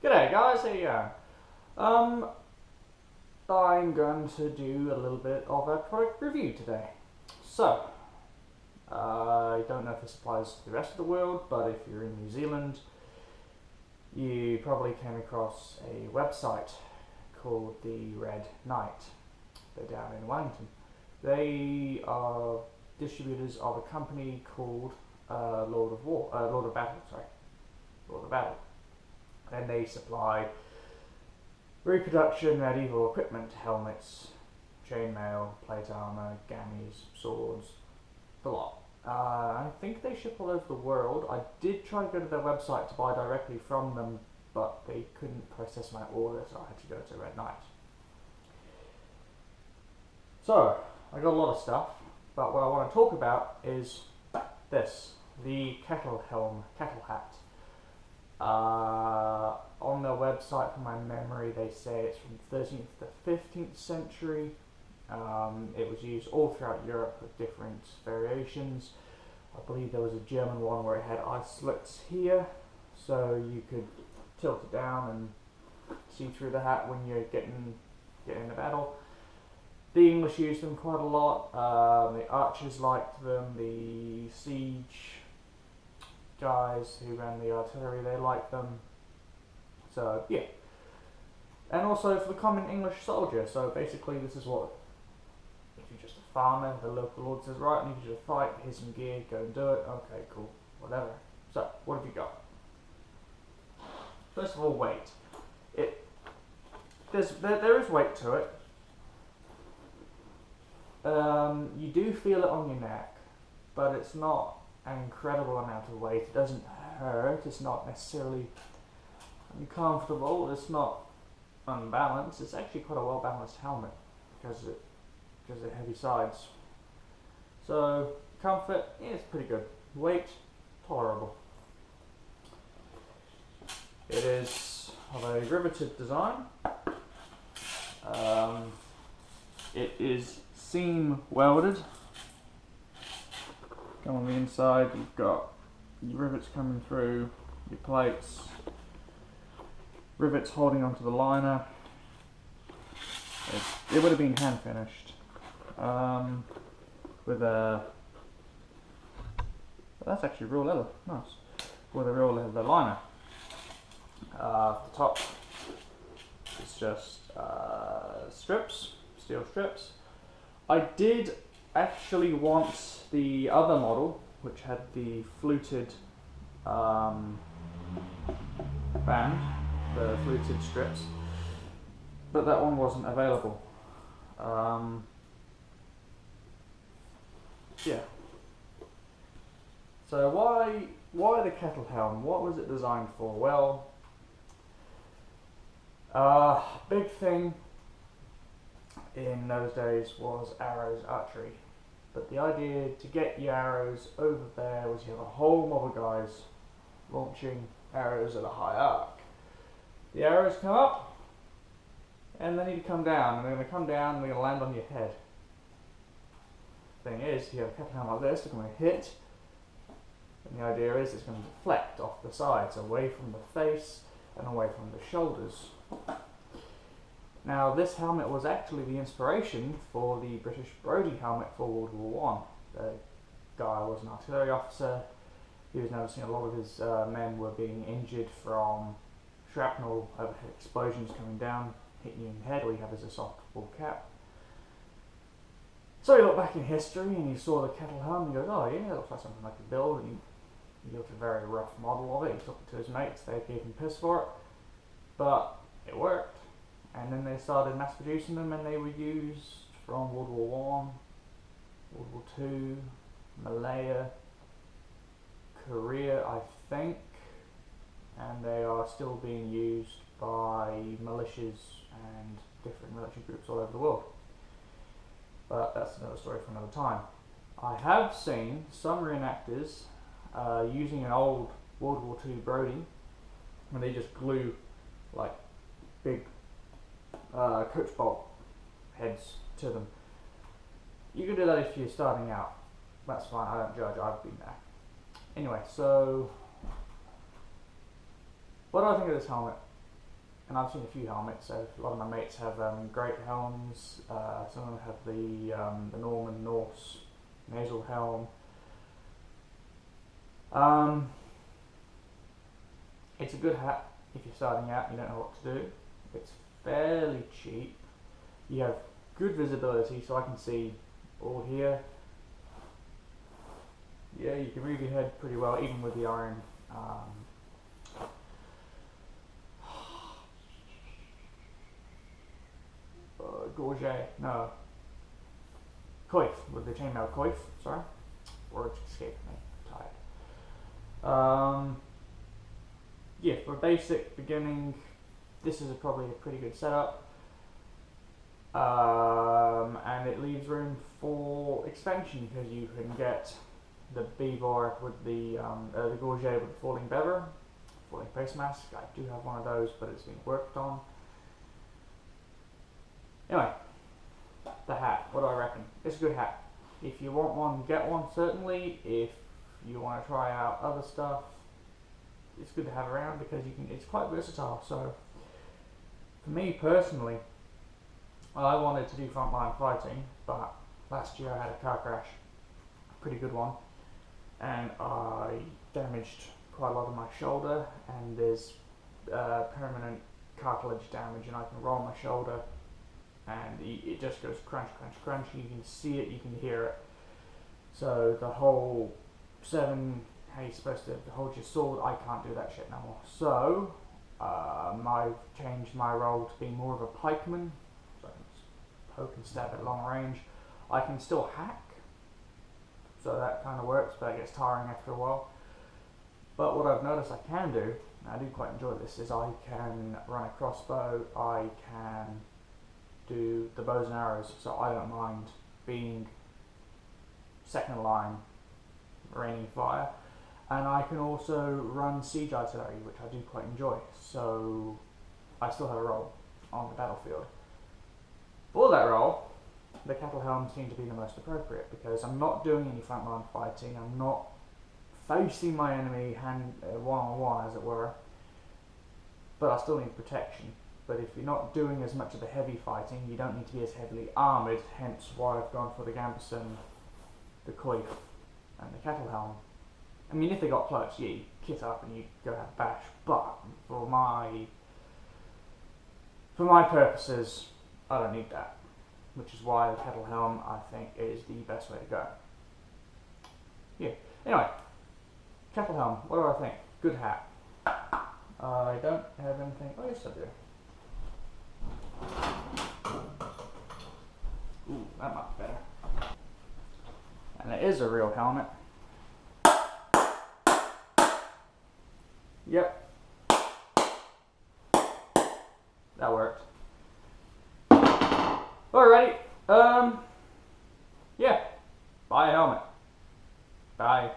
G'day guys, how you going? Um, I'm going to do a little bit of a product review today. So, I don't know if this applies to the rest of the world, but if you're in New Zealand, you probably came across a website called the Red Knight. They're down in Wellington. They are distributors of a company called Lord of Battle. And they supply reproduction medieval equipment, helmets, chainmail, plate armor, gammies, swords, the lot. I think they ship all over the world. I did try to go to their website to buy directly from them, but they couldn't process my order, so I had to go to Red Knight. So, I got a lot of stuff, but what I want to talk about is this, the kettle hat. On their website, from my memory, they say it's from the 13th to the 15th century. It was used all throughout Europe with different variations. I believe there was a German one where it had eye slits here, so you could tilt it down and see through the hat when you're getting into battle. The English used them quite a lot. The archers liked them. The siege guys who ran the artillery, they liked them. So yeah, and also for the common English soldier. So basically, this is what, if you're just a farmer, the local lord says, right, I need you to fight. Here's some gear. Go and do it. Okay, cool, whatever. So what have you got? First of all, weight. There is weight to it. You do feel it on your neck, but it's not an incredible amount of weight. It doesn't hurt. It's not necessarily uncomfortable. It's not unbalanced. It's actually quite a well balanced helmet because of the heavy sides. So comfort, yeah, it's pretty good. Weight, tolerable. It is of a riveted design. It is seam welded. Come on the inside, you've got your rivets coming through, your plates, rivets holding onto the liner. It would have been hand finished with a. That's actually real leather, nice. With a real leather liner. The top is just strips, steel strips. I did actually want the other model, which had the fluted band, the fluted strips, but that one wasn't available. Yeah. So why the kettle helm? What was it designed for? Well, big thing in those days was arrows archery. But the idea to get your arrows over there was you have a whole mob of guys launching arrows at a high arc. The arrows come up, and they need to come down, and they're going to come down and they're going to land on your head. Thing is, you have a kettle helm like this, they're going to hit, and the idea is it's going to deflect off the sides, away from the face and away from the shoulders. Now, this helmet was actually the inspiration for the British Brodie helmet for World War I. The guy was an artillery officer. He was noticing a lot of his men were being injured from shrapnel overhead explosions coming down, hitting you in the head. All you have is a soft ball cap. So he looked back in history and he saw the kettle helm and he goes, oh yeah, that looks like something I could build. And he built a very rough model of it. He took it to his mates. They gave him piss for it, but it worked. And then they started mass producing them, and they were used from World War I, World War II, Malaya, Korea, I think, and they are still being used by militias and different military groups all over the world. But that's another story for another time. I have seen some reenactors using an old World War II Brodie, when they just glue like big coach bolt heads to them. You can do that if you're starting out. That's fine, I don't judge, I've been there. Anyway, so what do I think of this helmet? and I've seen a few helmets. So a lot of my mates have great helms. Some of them have the Norman Norse nasal helm. It's a good hat if you're starting out and you don't know what to do. It's fairly cheap. You have good visibility, so I can see all here. Yeah, you can read your head pretty well, even with the iron. Gorget, no. Coif, with the chainmail coif, sorry. Words escaped me, I'm tired. Yeah, for basic beginning, this is probably a pretty good setup. And it leaves room for expansion because you can get the Beaver with the Gorget with the falling bever, falling face mask. I do have one of those, but it's been worked on. Anyway, the hat. What do I reckon? It's a good hat. If you want one, get one. Certainly, if you want to try out other stuff, it's good to have around because you can. It's quite versatile. So, for me personally, I wanted to do frontline fighting, but last year I had a car crash, a pretty good one, and I damaged quite a lot of my shoulder, and there's permanent cartilage damage, and I can roll my shoulder, and it just goes crunch, crunch, crunch. You can see it, you can hear it. So the whole how you're supposed to hold your sword, I can't do that shit no more. So I've changed my role to be more of a pikeman. So I can poke and stab at long range. I can still hack, so that kind of works, but it gets tiring after a while. But what I've noticed I can do, and I do quite enjoy this, is I can run a crossbow, I can do the bows and arrows, so I don't mind being second line raining fire, and I can also run siege artillery, which I do quite enjoy, so I still have a role on the battlefield. For that role, the cattle helm seemed to be the most appropriate because I'm not doing any frontline fighting, I'm not facing my enemy one-on-one as it were, but I still need protection. But if you're not doing as much of the heavy fighting, you don't need to be as heavily armoured, hence why I've gone for the Gambeson, the coif, and the cattle helm. I mean, if they got close, yeah, you kit up and you go have a bash, but for my purposes, I don't need that, which is why the cattle helm, I think, is the best way to go. Yeah, anyway, cattle helm, what do I think? Good hat. I don't have anything, oh yes I do. Ooh, that might be better. And it is a real helmet. Yep. That worked. Alrighty. Yeah. Buy a helmet. Bye.